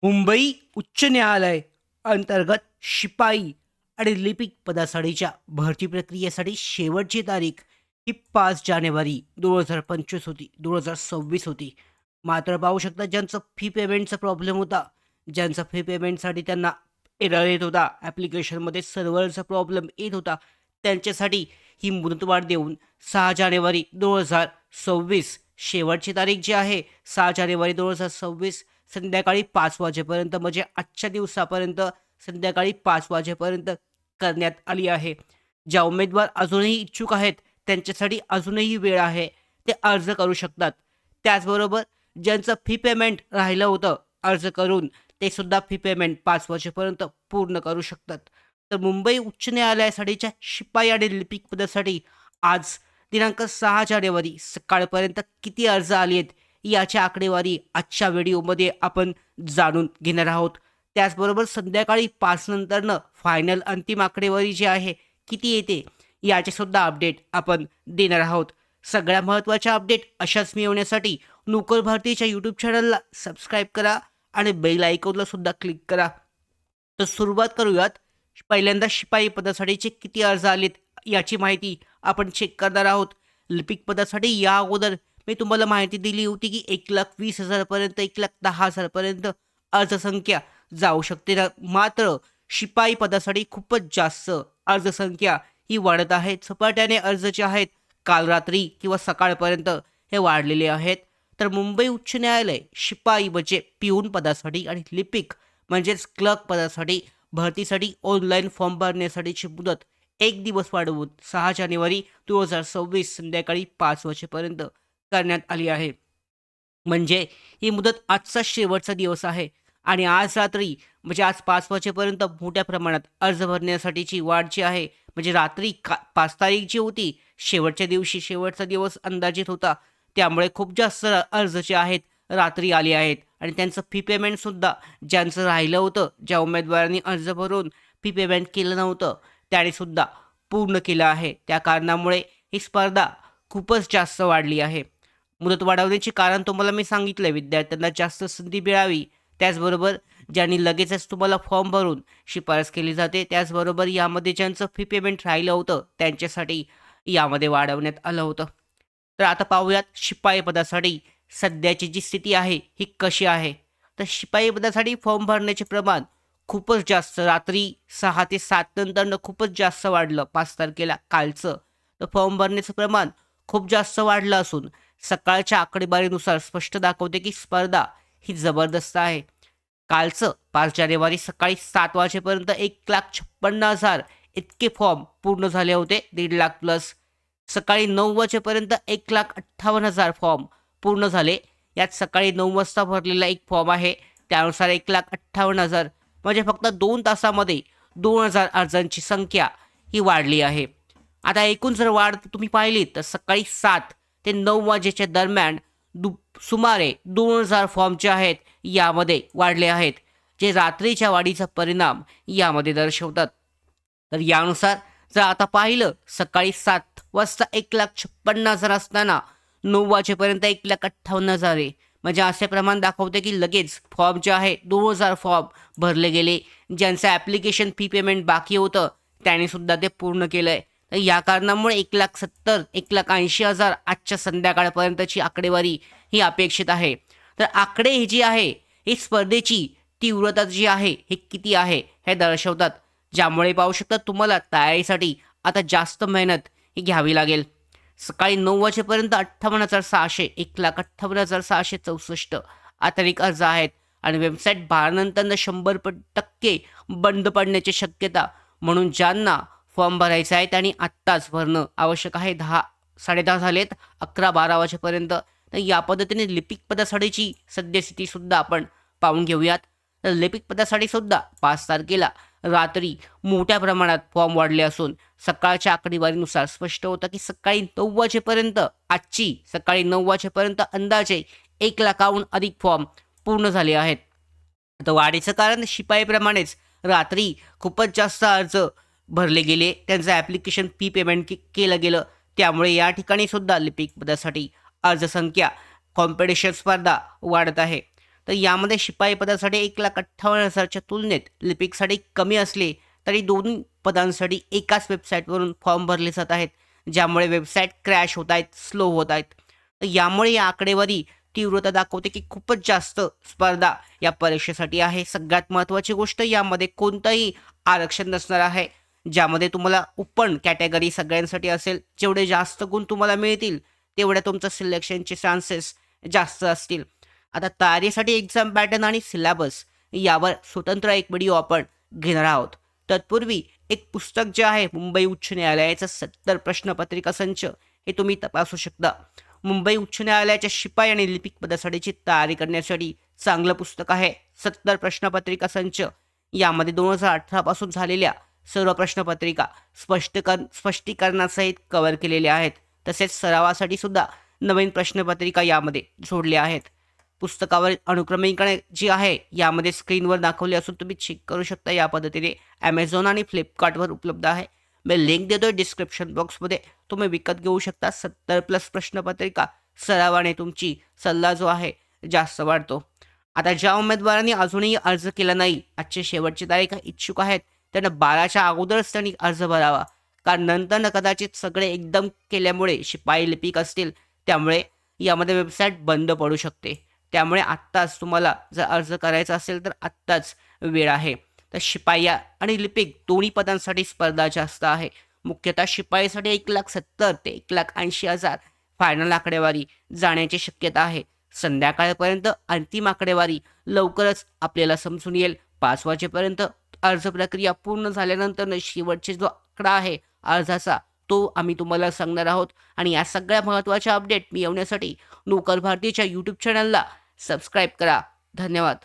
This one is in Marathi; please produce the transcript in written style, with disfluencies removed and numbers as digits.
मुंबई उच्च न्यायालय अंतर्गत शिपाई आणि लिपिक पदासाठीच्या भरती प्रक्रियेसाठी शेवटची तारीख ही 5 जानेवारी 2025 होती, 2026 होती. मात्र पाहू शकता, ज्यांचं फी पेमेंटचा प्रॉब्लेम होता, ज्यांचा फी पेमेंटसाठी त्यांना एरर येत होता, ॲप्लिकेशनमध्ये सर्व्हरचा प्रॉब्लेम येत होता, त्यांच्यासाठी ही मुदतवाढ देऊन 6 जानेवारी 2026 शेवटची तारीख जी आहे, 6 जानेवारी 2026 संध्याकाळी 5 वाजेपर्यंत, म्हणजे आजच्या दिवसापर्यंत संध्याकाळी 5 वाजेपर्यंत करण्यात आली आहे. ज्या उमेदवार अजूनही इच्छुक आहेत, त्यांच्यासाठी अजूनही वेळ आहे. ते अर्ज करू शकतात. त्याचबरोबर ज्यांचं फी पेमेंट राहिलं होतं अर्ज करून, ते सुद्धा फी पेमेंट 5 वाजेपर्यंत पूर्ण करू शकतात. तर मुंबई उच्च न्यायालयासाठीच्या शिपाई आणि लिपिक पदासाठी आज दिनांक 6 जानेवारी सकाळपर्यंत किती अर्ज आली आहेत, याची आकडेवारी आजच्या व्हिडिओमध्ये आपण जाणून घेणार आहोत. त्याचबरोबर संध्याकाळी 5 नंतरनं फायनल अंतिम आकडेवारी जी आहे किती येते, याचे सुद्धा अपडेट आपण देणार आहोत. सगळ्या महत्त्वाच्या अपडेट अशाच मिळवण्यासाठी नोकर भारतीच्या यूट्यूब चॅनलला सबस्क्राईब करा आणि बेल आयकॉनला सुद्धा क्लिक करा. तर सुरुवात करूयात. पहिल्यांदा शिपाई पदासाठीचे किती अर्ज आलेत याची माहिती आपण चेक करणार आहोत. लिपिक पदासाठी या अगोदर मी तुम्हाला माहिती दिली होती की 1,20,000 पर्यंत 1,10,000 पर्यंत अर्जसंख्या जाऊ शकते ना. मात्र शिपाई पदासाठी खूपच जास्त अर्जसंख्या ही वाढत आहे. झपाट्याने अर्ज जे आहेत काल रात्री किंवा सकाळपर्यंत हे वाढलेले आहेत. तर मुंबई उच्च न्यायालय शिपाई म्हणजे पिऊन पदासाठी आणि लिपिक म्हणजेच क्लर्क पदासाठी भरतीसाठी ऑनलाईन फॉर्म भरण्यासाठीची मुदत 1 दिवस वाढवून 6 जानेवारी 2026 संध्याकाळी 5 वाजेपर्यंत करण्यात आली आहे. म्हणजे ही मुदत आजचा शेवटचा दिवस आहे आणि आज रात्री म्हणजे आज 5 वाजेपर्यंत मोठ्या प्रमाणात अर्ज भरण्यासाठीची वाढ जी आहे, म्हणजे रात्री 5 तारीख जी होती, शेवटच्या दिवशी शेवटचा दिवस अंदाजित होता. त्यामुळे खूप जास्त अर्ज जे आहेत रात्री आले आहेत आणि त्यांचं फी पेमेंटसुद्धा ज्यांचं राहिलं होतं, ज्या उमेदवारांनी अर्ज भरून फी पेमेंट केलं नव्हतं, त्यानेसुद्धा पूर्ण केलं आहे. त्या कारणामुळे ही स्पर्धा खूपच जास्त वाढली आहे. मुदत वाढवण्याचे कारण तुम्हाला मी सांगितलं आहे, विद्यार्थ्यांना जास्त संधी मिळावी. त्याचबरोबर ज्यांनी लगेचच तुम्हाला फॉर्म भरून शिफारस केली जाते, त्याचबरोबर यामध्ये ज्यांचं फी पेमेंट राहिलं होतं, त्यांच्यासाठी यामध्ये वाढवण्यात आलं होतं. तर आता पाहूयात शिपाई पदासाठी सध्याची जी स्थिती आहे, ही कशी आहे. तर शिपाई पदासाठी फॉर्म भरण्याचे प्रमाण खूपच जास्त रात्री 6 ते 7 नंतरनं खूपच जास्त वाढलं. 5 तारखेला कालचं तर फॉर्म भरण्याचं प्रमाण खूप जास्त वाढलं असून सकाळच्या आकडेवारीनुसार स्पष्ट दाखवते की स्पर्धा ही जबरदस्त आहे. कालचं 5 जानेवारी सकाळी 7 वाजेपर्यंत 1,56,000 इतके फॉर्म पूर्ण झाले होते, 1.5 लाख प्लस. सकाळी 9 वाजेपर्यंत 1,58,000 फॉर्म पूर्ण झाले. यात सकाळी 9 वाजता भरलेला एक फॉर्म आहे, त्यानुसार 1,58,000 म्हणजे फक्त 2 तासामध्ये 2,000 अर्जांची संख्या ही वाढली आहे. आता एकूण जर वाढ तुम्ही पाहिली तर सकाळी 7 ते 9 वाजेच्या दरम्यान सुमारे 2,000 फॉर्म जे आहेत यामध्ये वाढले आहेत, जे रात्रीच्या वाढीचा परिणाम यामध्ये दर्शवतात. तर यानुसार जर आता पाहिलं सकाळी 7 वाजता 1,56,000 असताना 9 वाजेपर्यंत 1,58,000 आहे. म्हणजे असे प्रमाण दाखवते की लगेच फॉर्म जे आहे 2,000 फॉर्म भरले गेले. ज्यांचं ॲप्लिकेशन फी पेमेंट बाकी होतं त्याने सुद्धा ते पूर्ण केलं आहे. तर या कारणामुळे 1,70,000 1,80,000 आजच्या संध्याकाळपर्यंतची आकडेवारी ही अपेक्षित आहे. तर आकडे ही जी आहे ही स्पर्धेची तीव्रता जी आहे हे किती आहे हे दर्शवतात. ज्यामुळे पाहू शकता तुम्हाला तयारीसाठी आता जास्त मेहनत ही घ्यावी लागेल. सकाळी 9 वाजेपर्यंत 58,600 1,58,664 अतिरिक्त अर्ज आहेत आणि वेबसाईट 12 नंतर 100% बंद पडण्याची शक्यता. म्हणून ज्यांना फॉर्म भरायचा आहे त्यांनी आत्ताच भरणं आवश्यक आहे. 10 झालेत, 11-12 वाजेपर्यंत. तर या पद्धतीने लिपिक पदासाठीची सद्यस्थितीसुद्धा आपण पाहून घेऊयात. तर लिपिक पदासाठी सुद्धा 5 तारखेला रात्री मोठ्या प्रमाणात फॉर्म वाढले असून सकाळच्या आकडेवारीनुसार स्पष्ट होतं की सकाळी 9 वाजेपर्यंत आजची सकाळी 9 वाजेपर्यंत अंदाजे 1 लाखाहून अधिक फॉर्म पूर्ण झाले आहेत. आता वाढीचं कारण शिपाईप्रमाणेच रात्री खूपच जास्त अर्ज भरले गेले, त्यांचं ॲप्लिकेशन फी पेमेंट केलं गेलं. त्यामुळे या ठिकाणी सुद्धा लिपिक पदासाठी अर्जसंख्या कॉम्पिटिशन स्पर्धा वाढत आहे. तर यामध्ये शिपाई पदासाठी 1,58,000च्या तुलनेत लिपिकसाठी कमी असले तरी दोन्ही पदांसाठी एकाच वेबसाईटवरून फॉर्म भरले जात आहेत, ज्यामुळे वेबसाईट क्रॅश होत आहेत, स्लो होत आहेत. तर यामुळे या आकडेवारी तीव्रता दाखवते की खूपच जास्त स्पर्धा या परीक्षेसाठी आहे. सगळ्यात महत्त्वाची गोष्ट यामध्ये कोणतंही आरक्षण नसणार आहे, ज्यामध्ये तुम्हाला ओपन कॅटेगरी सगळ्यांसाठी असेल. जेवढे जास्त गुण तुम्हाला मिळतील तेवढ्या तुमचं सिलेक्शनचे चान्सेस जास्त असतील. आता तयारीसाठी एक्झाम पॅटर्न आणि सिलेबस यावर स्वतंत्र एक व्हिडिओ आपण घेणार आहोत. तत्पूर्वी एक पुस्तक जे आहे मुंबई उच्च न्यायालयाचं 70 प्रश्नपत्रिका संच हे तुम्ही तपासू शकता. मुंबई उच्च न्यायालयाच्या शिपाई आणि लिपिक पदासाठीची तयारी करण्यासाठी चांगलं पुस्तक आहे. 70 प्रश्नपत्रिका संच यामध्ये 2018 पासून झालेल्या सर्व प्रश्नपत्रिका स्पष्टीकरणासहित कव्हर केलेल्या आहेत. तसेच सरावासाठी सुद्धा नवीन प्रश्नपत्रिका यामध्ये जोडल्या आहेत. पुस्तकावर अनुक्रमिकणे जी आहे यामध्ये स्क्रीनवर दाखवली असून तुम्ही चेक करू शकता. या पद्धतीने ॲमेझॉन आणि फ्लिपकार्टवर उपलब्ध आहे. मी लिंक देतोय डिस्क्रिप्शन बॉक्समध्ये, तुम्ही विकत घेऊ शकता. 70+ प्रश्नपत्रिका सरावाने तुमची सल्ला जो आहे जास्त वाढतो. आता ज्या उमेदवारांनी अजूनही अर्ज केला नाही, आजची शेवटची तारीख इच्छुक आहेत त्यांना 12च्या अगोदरच त्यांनी अर्ज भरावा. कारण नंतर कदाचित सगळे एकदम केल्यामुळे शिपाई लिपिक असतील त्यामुळे यामध्ये वेबसाईट बंद पडू शकते. त्यामुळे आत्ताच तुम्हाला जर अर्ज करायचा असेल तर आत्ताच वेळ आहे. तर शिपाई आणि लिपिक दोन्ही पदांसाठी स्पर्धा जास्त आहे. मुख्यतः शिपाईसाठी 1,70,000 ते 1,80,000 फायनल आकडेवारी जाण्याची शक्यता आहे. संध्याकाळपर्यंत अंतिम आकडेवारी लवकरच आपल्याला समजून येईल. 5 वाजेपर्यंत अर्ज प्रक्रिया पूर्ण झाल्यानंतर शेवटचे जो आकडा आहे अर्जाचा तो आम्ही तुम्हाला सांगणार आहोत. आणि या सगळ्या महत्त्वाच्या अपडेट मिळवण्यासाठी नोकर भारतीच्या यूट्यूब चॅनलला सबस्क्राईब करा. धन्यवाद.